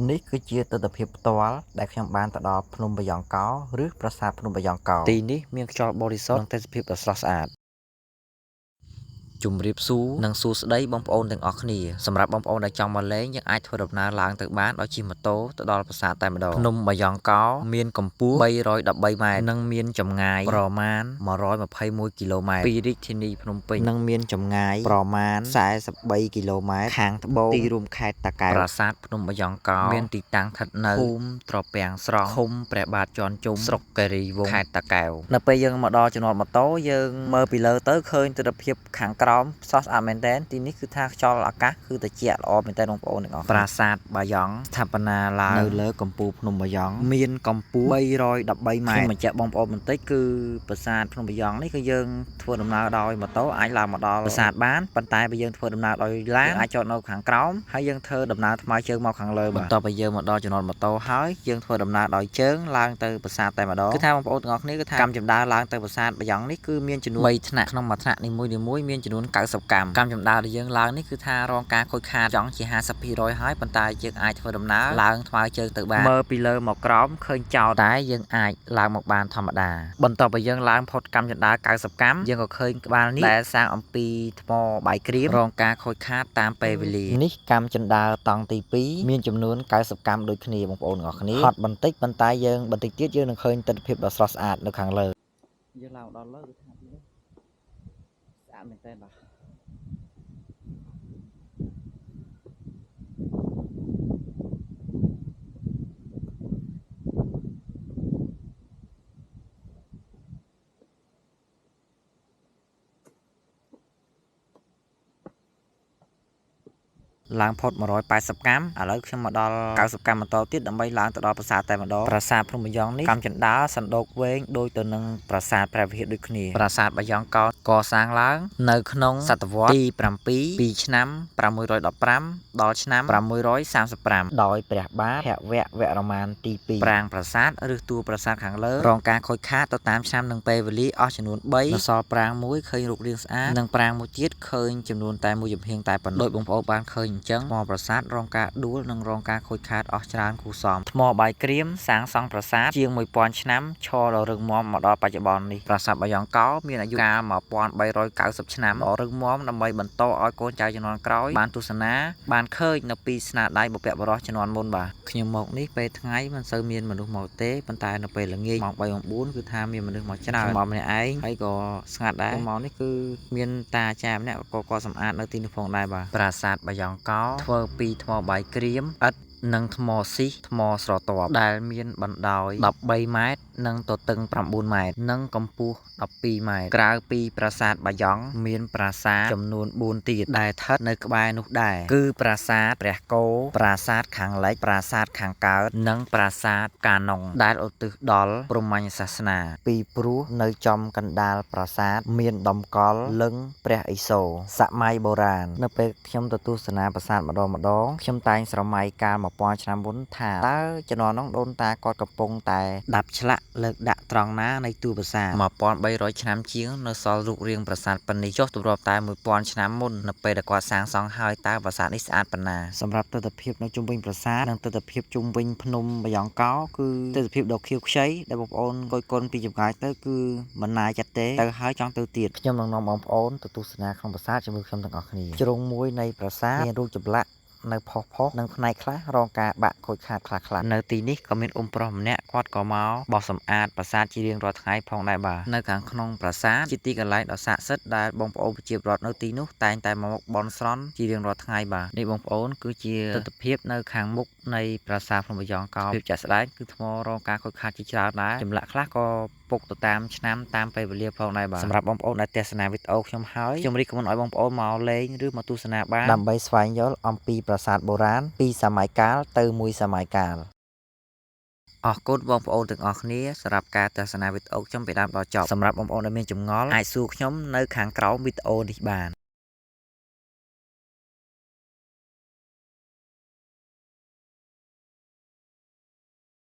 នេះគឺជាទស្សនវិជ្ជាផ្ទាល់ដែលខ្ញុំបានទៅដល់ភ្នំបាយ៉ង់កោឬប្រាសាទភ្នំបាយ៉ង់កោទីនេះមានខ្យល់បរិសុទ្ធនិងទេសភាពដ៏ស្រស់ស្អាតជំរាបសួរនិងសួស្តីបងប្អូនទាំងអស់គ្នាសម្រាប់បងប្អូនដែលចង់មកលេងយើងអាចធ្វើដំណើរឡើងទៅបានដោយជិះម៉ូតូទៅដល់ប្រាសាទតែម្ដងភ្នំបាយ៉ង់កោមានកម្ពស់313ម៉ែត្រនិងមានចម្ងាយប្រមាណ121គីឡូម៉ែត្រពីរាជធានីភ្នំពេញនិងមានចម្ងាយប្រមាណ43គីឡូម៉ែត្រខាងត្បូងទីរួមខេត្តតាកែវប្រាសាទភ្នំបាយ៉ង់កោមានទីតាំងស្ថិតនៅភូមិត្រពាំងស្រង់ឃុំព្រះបាទជាន់ជុំស្រុកគិរីវង្សខេត្តតាកែវនៅពេលយើងមកដល់ចំណតម៉ូតូយើងមើលពីលើទៅឃើញទិដ្ឋភាពខាងក្រោមសោះស្អាតមែនតើទីនេះគឺថាខ្យល់អាកាសគឺត្រជាក់ល្អមែនតើបងប្អូនទាំងអស់ប្រាសាទបាយ៉ង់ស្ថាបនាឡើងនៅលើកំពូលភ្នំបាយ៉ង់មានកម្ពស់313ម៉ែត្រខ្ញុំបញ្ជាក់បងប្អូនបន្តិចគឺប្រាសាទភ្នំបាយ៉ង់នេះគឺយើងធ្វើដំណើរដោយម៉ូតូអាចឡើងមកដល់ប្រាសាទបានប៉ុន្តែបើយើងធ្វើដំណើរដោយឡានអាចចតនៅខាងក្រោមហើយយើងធ្វើដំណើរថ្មើរជើងមកខាងលើបន្ទាប់ពីយើងមកដល់ចំណតម៉ូតូហើយយើងធ្វើដំណើរដោយជើងឡើងទៅប្រាសាទតែម្ដងគឺថាបងប្អូនទាំងអស់គ្នាគឺថាកម្មចំដាឡើងទៅប្រាសាទបាយ៉ង់នេះគឺមានចំនួន3ថ្នាក់ក្នុងមួយថ្នាក់នីមួយៗមានចំនួន90កម្មចំដាដែលយើងឡើងនេះគឺថារងការខូចខាតចង់ជា50%ហើយប៉ុន្តែយើងអាចធ្វើដំណើរឡើងថ្មើរជើងទៅបានមើលពីលើមកក្រោមឃើញចោលតែយើងអាចឡើងមកបានធម្មតាបន្ទាប់ពីយើងឡើងផុតកម្មចន្ទា90កម្មយើងក៏ឃើញក្បាលនេះដែលសាងអំពីថ្មបាយក្រៀមរងការខូចខាតតាមពេលវេលានេះកម្មចន្ទាតង់ទី2មានចំនួន90កម្មដូចគ្នាបងប្អូនទាំងអស់គ្នាហត់បន្តិចប៉ុន្តែយើងបន្តិចទៀតយើងនឹងឃើញទិដ្ឋភាពដ៏ស្រស់ស្អាតនៅខាងលើយើងឡើងដល់លើគឺថាទីនេះស្អាតមែនតើបាទឡើងផុត180កម្មឥឡូវខ្ញុំមកដល់90កម្មបន្តទៀតដើម្បីឡើងទៅដល់ប្រាសាទតែម្ដងប្រាសាទភ្នំបាយ៉ង់នេះកម្មចន្ទាសណ្ដូកវែងដូចទៅនឹងប្រាសាទព្រះវិហារដូចគ្នាប្រាសាទបាយ៉ង់កោកសាងឡើងនៅក្នុងសតវត្សទី7ពីឆ្នាំ615ដល់ឆ្នាំ635ដោយព្រះបាទភវវរ្ម័នទី2ប្រាង្គប្រាសាទឬតួប្រាសាទខាងលើរងការខូចខាតទៅតាមឆ្នាំនិងពេលវេលាអស់ចំនួន3នៅសល់ប្រាង្គមួយឃើញរូបរាងស្អាតនិងប្រាង្គមួយទៀតឃើញចំនួនតែមួយចំហៀងតែប៉ុណ្ណោះដោយបងប្អូនបានឃើញអញ្ចឹងថ្មប្រាសាទរងការដួលនិងរងការខូចខាតអស់ច្រើនគូសំថ្មបាយក្រៀមសាងសង់ប្រាសាទជាង1000ឆ្នាំឈរដ៏រឹងមាំមកដល់បច្ចុប្បន្ននេះប្រាសាទបាយ៉ង់កោមានអាយុកាល1390ឆ្នាំដ៏រឹងមាំដើម្បីបន្តឲ្យកូនចៅជំនាន់ក្រោយបានទស្សនាបានឃើញនៅពីស្នាដៃបុព្វបុរសជំនាន់មុនបាទខ្ញុំមកនេះពេលថ្ងៃមិនសូវមានមនុស្សមកទេប៉ុន្តែនៅពេលល្ងាចម៉ោង3ម៉ោង4គឺថាមានមនុស្សមកច្រើនមកម្នាក់ឯងហើយក៏ស្ងាត់ដែរមកនេះគឺមានតាអាចារ្យម្នាក់ក៏គាត់សម្អាតនៅទីនេះផងដែរបាទប្រាសាទបាយ៉ង់កោធ្វើពីថ្មបាយក្រៀមឥដ្ឋនិងថ្មស៊ីសថ្មស្រទាប់ដែលមានបណ្ដោយ13ម៉ែត្រនិងទទឹង9ម៉ែត្រនិងកម្ពស់12ម៉ែត្រក្រៅពីប្រាសាទបាយ៉ង់មានប្រាសាទចំនួន4ទៀតដែលស្ថិតនៅក្បែរនោះដែរគឺប្រាសាទព្រះគោប្រាសាទខាងលិចប្រាសាទខាងកើតនិងប្រាសាទកាណុងដែលឧទ្ទិសដល់ព្រហ្មញ្ញសាសនាពីព្រោះនៅចំកណ្ដាលប្រាសាទមានដំកល់លឹងព្រះឥសូរសម័យបុរាណនៅពេលខ្ញុំទៅទស្សនាប្រាសាទម្ដងខ្ញុំតែងស្រមៃកាល1000ឆ្នាំមុនថាតើជំនាន់នោះដូនតាគាត់កំពុងតែដាប់ឆ្លាក់លើកដាក់ត្រង់ណានៃតួប្រាសាទ1300ឆ្នាំជាងនៅសល់រូបរាងប្រាសាទប៉ុណ្នេះចុះទម្លាប់តែ1000ឆ្នាំមុននៅពេលដែលគាត់សាងសង់ហើយតើប្រាសាទនេះស្អាតប៉ុណ្ណាសម្រាប់ទិដ្ឋភាពនៅជុំវិញប្រាសាទនិងទិដ្ឋភាពជុំវិញភ្នំបាយ៉ង់កោគឺទិដ្ឋភាពដ៏ខៀវខ្ចីដែលបងប្អូនគយគន់ពីចម្ងាយទៅគឺមិនណាយចិត្តទេទៅហើយចង់ទៅទៀតខ្ញុំនឹងនាំបងប្អូនទៅទស្សនាក្នុងប្រាសាទជាមួយខ្ញុំទាំងអស់គ្នាជ្រុងមួយនៃប្រាសាទមានរូបចម្លាក់នៅផុសនិងផ្នែកខ្លះរងការបាក់ខូចខាតខ្លះនៅទីនេះក៏មានប្រុសម្នាក់គាត់ក៏មកបោះសម្អាតប្រាសាទជារៀងរាល់ថ្ងៃផងដែរបាទនៅខាងក្នុងប្រាសាទជាទីកន្លែងដ៏ស័ក្តិសិទ្ធិដែលបងប្អូនប្រជាពលរដ្ឋនៅទីនោះតែងតែមកបន់ស្រន់ជារៀងរាល់ថ្ងៃបាទនេះបងប្អូនគឺជាទិដ្ឋភាពនៅខាងមុខនៃប្រាសាទភ្នំបាយ៉ង់កោភាពជាក់ស្ដែងគឺថ្មរងការខូចខាតជាច្រើនដែរចម្លាក់ខ្លះក៏ពុកទៅតាមឆ្នាំតាមពេលវេលាផងដែរបាទសម្រាប់បងប្អូនដែលទស្សនាវីដេអូខ្ញុំហើយខ្ញុំរីករាយឲ្យបងប្អូនមកលេងឬមកទស្សនាបានដើម្បីស្វែងយល់អំពីប្រាសាទបុរាណពីសម័យកាលទៅមួយសម័យកាលអរគុណបងប្អូនទាំងអស់គ្នាសម្រាប់ការទស្សនាវីដេអូខ្ញុំពីដើមដល់ចប់សម្រាប់បងប្អូនដែលមានចម្ងល់អាចសួរខ្ញុំនៅខាងក្រោមវីដេអូនេះបាន